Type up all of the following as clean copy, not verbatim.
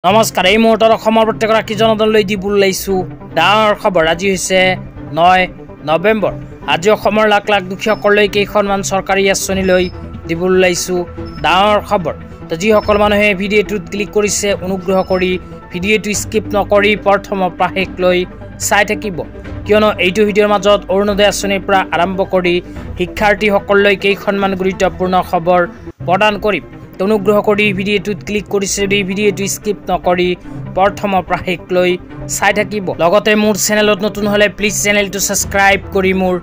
নমস্কাৰ এই মুহূৰ্তত অসমৰ প্ৰত্যেকগৰাকী জনতালৈ দিবলৈ লৈছো ডাঙৰ খবৰ। আজি হৈছে 9 নৱেম্বৰ। আজি অসমৰ লাখ লাখ দুখীয়াসকললৈ কেইখনমান চৰকাৰী আঁচনি লৈ দিবলৈ লৈছো ডাঙৰ খবৰ। তো যিসকল মানুহে ভিডিঅ'টোত ক্লিক কৰিছে অনুগ্ৰহ কৰি ভিডিঅ'টো স্কিপ নকৰি প্ৰথমৰ পৰা শেষলৈ চাই থাকিব, কিয়নো এইটো ভিডিঅ'ৰ মাজত অৰুণোদয় আঁচনিৰ পৰা আৰম্ভ কৰি শিক্ষাৰ্থীসকললৈ কেইখনমান গুৰুত্বপূৰ্ণ খবৰ প্ৰদান কৰিম। অনুগ্ৰহ কৰি ভিডিঅ'টোত ক্লিক কৰিছে যদি ভিডিঅ'টো স্কিপ নকৰি প্ৰথমৰ পৰা শেষলৈ চাই থাকিব। লগতে মোৰ চেনেলত নতুন হ'লে প্লিজ চেনেলটো ছাবস্ক্ৰাইব কৰি মোৰ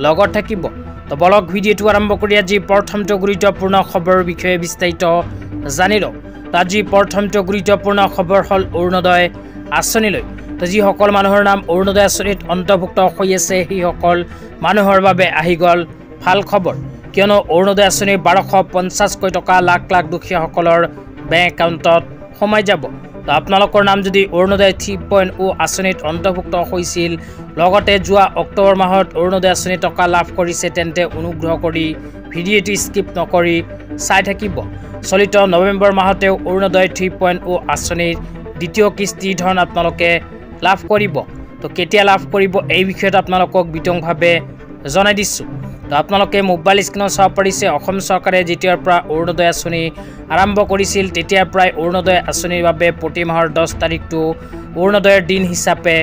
লগত থাকিব। তো বলক ভিডিঅ'টো আৰম্ভ কৰি আজি প্ৰথমটো গুৰুত্বপূৰ্ণ খবৰৰ বিষয়ে বিস্তাৰিত জানি লওঁ। আজি প্ৰথমটো গুৰুত্বপূৰ্ণ খবৰ হ'ল অৰুণোদয় আঁচনিলৈ। তো যিসকল মানুহৰ নাম অৰুণোদয় আঁচনিত অন্তৰ্ভুক্ত হৈ আছে সেইসকল মানুহৰ বাবে আহি গ'ল ভাল খবৰ, কিয়নো অৰুণোদয় আঁচনিৰ 1250 টকা লাখ লাখ দুখীয়াসকলৰ বেংক একাউণ্টত সোমাই যাব। তো আপোনালোকৰ নাম যদি অৰুণোদয় 3.0 আঁচনিত অন্তৰ্ভুক্ত হৈছিল, লগতে যোৱা অক্টোবৰ মাহত অৰুণোদয় আঁচনি টকা লাভ কৰিছে, তেন্তে অনুগ্ৰহ কৰি ভিডিঅ'টো স্কিপ নকৰি চাই থাকিব। চলিত নৱেম্বৰ মাহতেও অৰুণোদয় 3.0 আঁচনিৰ দ্বিতীয় কিস্তি ধন আপোনালোকে লাভ কৰিব। তো কেতিয়া লাভ কৰিব এই বিষয়ত আপোনালোকক বিতংভাৱে জনাই দিছোঁ। তো আপোনালোকে মোবাইল স্ক্ৰীনত চাব পাৰিছে, অসম চৰকাৰে যেতিয়াৰ পৰা অৰুণোদয় আঁচনি আৰম্ভ কৰিছিল তেতিয়াৰ পৰাই অৰুণোদয় আঁচনিৰ বাবে প্ৰতি মাহৰ 10 তাৰিখটো অৰুণোদয়ৰ দিন হিচাপে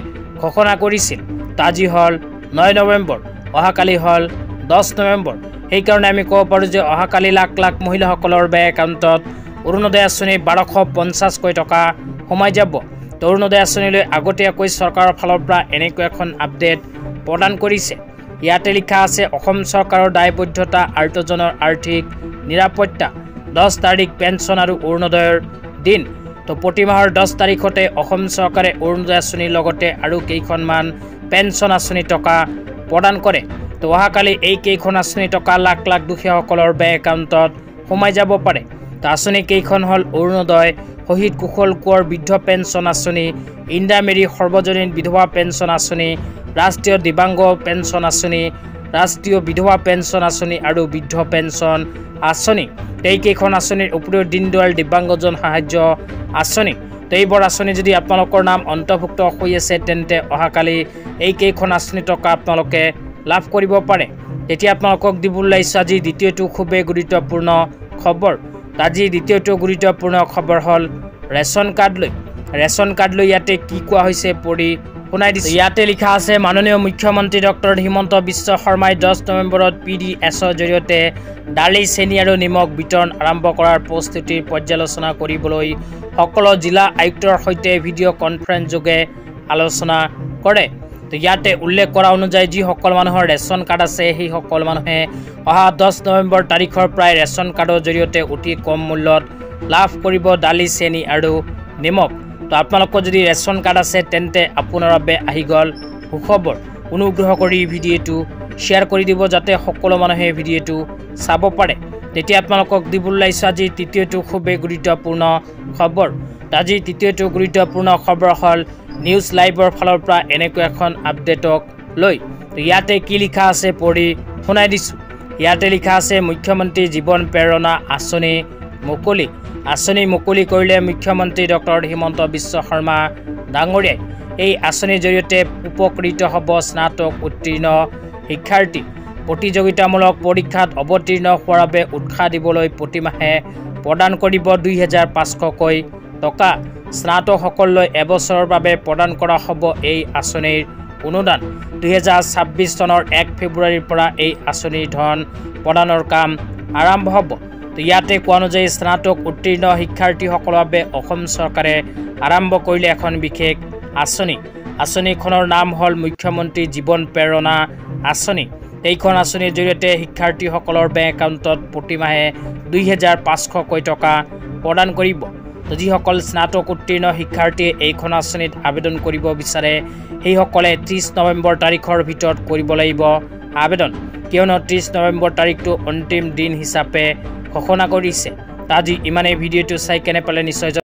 ঘোষণা কৰিছিল। তো আজি হ'ল 9 নৱেম্বৰ, অহাকালি হ'ল 10 নৱেম্বৰ। সেইকাৰণে আমি ক'ব পাৰোঁ যে অহাকালি লাখ লাখ মহিলাসকলৰ বেংক একাউণ্টত অৰুণোদয় আঁচনিৰ 1250 টকা সোমাই যাব। তো অৰুণোদয় আঁচনিলৈ আগতীয়াকৈ চৰকাৰৰ ফালৰ পৰা এনেকৈ এখন আপডেট প্ৰদান কৰিছে। ইয়াতে লিখা আছে, অসম চৰকাৰৰ দায়বদ্ধতা আৰ্তজনৰ আৰ্থিক নিৰাপত্তা, 10 তাৰিখ পেঞ্চন আৰু অৰুণোদয়ৰ দিন। তো প্ৰতি মাহৰ 10 তাৰিখতে অসম চৰকাৰে অৰুণোদয় আঁচনিৰ লগতে আৰু কেইখনমান পেঞ্চন আঁচনি টকা প্ৰদান কৰে। তো অহাকালি এই কেইখন আঁচনি টকা লাখ লাখ দুখীয়াসকলৰ বেংক একাউণ্টত সোমাই যাব পাৰে। তো আঁচনি কেইখন হ'ল অৰুণোদয়, শহীদ কুশল কোঁৱৰ বৃদ্ধ পেঞ্চন আঁচনি, ইন্দিৰা সৰ্বজনীন বিধৱা পেঞ্চন আঁচনি, ৰাষ্ট্ৰীয় দিব্যাংগ পেঞ্চন আঁচনি, ৰাষ্ট্ৰীয় বিধৱা পেঞ্চন আঁচনি আৰু বৃদ্ধ পেঞ্চন আঁচনি। এইকেইখন আঁচনিৰ উপৰিও দীনদয়াল দিব্যাংগজন সাহায্য আঁচনি। তো এইবোৰ আঁচনি যদি আপোনালোকৰ নাম অন্তৰ্ভুক্ত হৈ আছে, তেন্তে অহাকালি এইকেইখন আঁচনি টকা আপোনালোকে লাভ কৰিব পাৰে। তেতিয়া আপোনালোকক দিবলৈ লাগিছে আজি দ্বিতীয়টো খুবেই গুৰুত্বপূৰ্ণ খবৰ। আজি দ্বিতীয়টো গুৰুত্বপূৰ্ণ খবৰ হ'ল ৰেচন কাৰ্ড লৈ। ৰেচন কাৰ্ড লৈ ইয়াতে কি কোৱা হৈছে পঢ়ি শুনাই দিছে। ইয়াতে লিখা আছে, মাননীয় মুখ্যমন্ত্ৰী ডক্টৰ হিমন্ত বিশ্ব শৰ্মাই 10 নৱেম্বৰত PDSৰ জৰিয়তে দালি, চেনি আৰু নিমখ বিতৰণ আৰম্ভ কৰাৰ প্ৰস্তুতিৰ পৰ্যালোচনা কৰিবলৈ সকলো জিলা আয়ুক্তৰ সৈতে ভিডিঅ' কনফাৰেন্স যোগে আলোচনা কৰে। তো ইয়াতে উল্লেখ কৰা অনুযায়ী যিসকল মানুহৰ ৰেচন কাৰ্ড আছে সেইসকল মানুহে অহা 10 নৱেম্বৰ তাৰিখৰ পৰাই ৰেচন কাৰ্ডৰ জৰিয়তে অতি কম মূল্যত লাভ কৰিব দালি, চেনি আৰু নিমখ। তো আপোনালোকৰ যদি ৰেচন কাৰ্ড আছে তেন্তে আপোনাৰ বাবে আহি গ'ল সুখবৰ। অনুগ্ৰহ কৰি ভিডিঅ'টো শ্বেয়াৰ কৰি দিব যাতে সকলো মানুহে ভিডিঅ'টো চাব পাৰে। তেতিয়া আপোনালোকক দিবলৈ লাগিছে আজি তৃতীয়টো খুবেই গুৰুত্বপূৰ্ণ খবৰ। আজি তৃতীয়টো গুৰুত্বপূৰ্ণ খবৰ হ'ল নিউজ লাইভৰ ফালৰ পৰা এনেকৈ এখন আপডেটক লৈ। তো ইয়াতে কি লিখা আছে পঢ়ি শুনাই দিছোঁ। ইয়াতে লিখা আছে, মুখ্যমন্ত্ৰী জীৱন প্ৰেৰণা আঁচনি মুকলি। আঁচনি মুকলি কৰিলে মুখ্যমন্ত্ৰী ডক্টৰ হিমন্ত বিশ্ব শৰ্মা ডাঙৰীয়াই। এই আঁচনিৰ জৰিয়তে উপকৃত হ'ব স্নাতক উত্তীৰ্ণ শিক্ষাৰ্থী। প্ৰতিযোগিতামূলক পৰীক্ষাত অৱতীৰ্ণ হোৱাৰ বাবে উৎসাহ দিবলৈ প্ৰতিমাহে প্ৰদান কৰিব 2500কৈ টকা। স্নাতকসকললৈ এবছৰৰ বাবে প্ৰদান কৰা হ'ব এই আঁচনিৰ অনুদান। 2026 চনৰ 1 ফেব্ৰুৱাৰীৰ পৰা এই আঁচনিৰ ধন প্ৰদানৰ কাম আৰম্ভ হ'ব। তো ইয়াতে কোৱা অনুযায়ী স্নাতক উত্তীৰ্ণ শিক্ষাৰ্থীসকলৰ বাবে অসম চৰকাৰে আৰম্ভ কৰিলে এখন বিশেষ আঁচনি। আঁচনিখনৰ নাম হ'ল মুখ্যমন্ত্ৰী জীৱন প্ৰেৰণা আঁচনি। এইখন আঁচনিৰ জৰিয়তে শিক্ষাৰ্থীসকলৰ বেংক একাউণ্টত প্ৰতিমাহে 2500কৈ টকা প্ৰদান কৰিব। তো যিসকল স্নাতক উত্তীৰ্ণ শিক্ষাৰ্থীয়ে এইখন আঁচনিত আবেদন কৰিব বিচাৰে সেইসকলে 30 নৱেম্বৰ তাৰিখৰ ভিতৰত কৰিব লাগিব আবেদন, কিয়নো 30 নৱেম্বৰ তাৰিখটো অন্তিম দিন হিচাপে ঘোষণা কৰিছে। আজি ইমানেই। ভিডিঅ'টো চাই কেনে পালে নিশ্চয়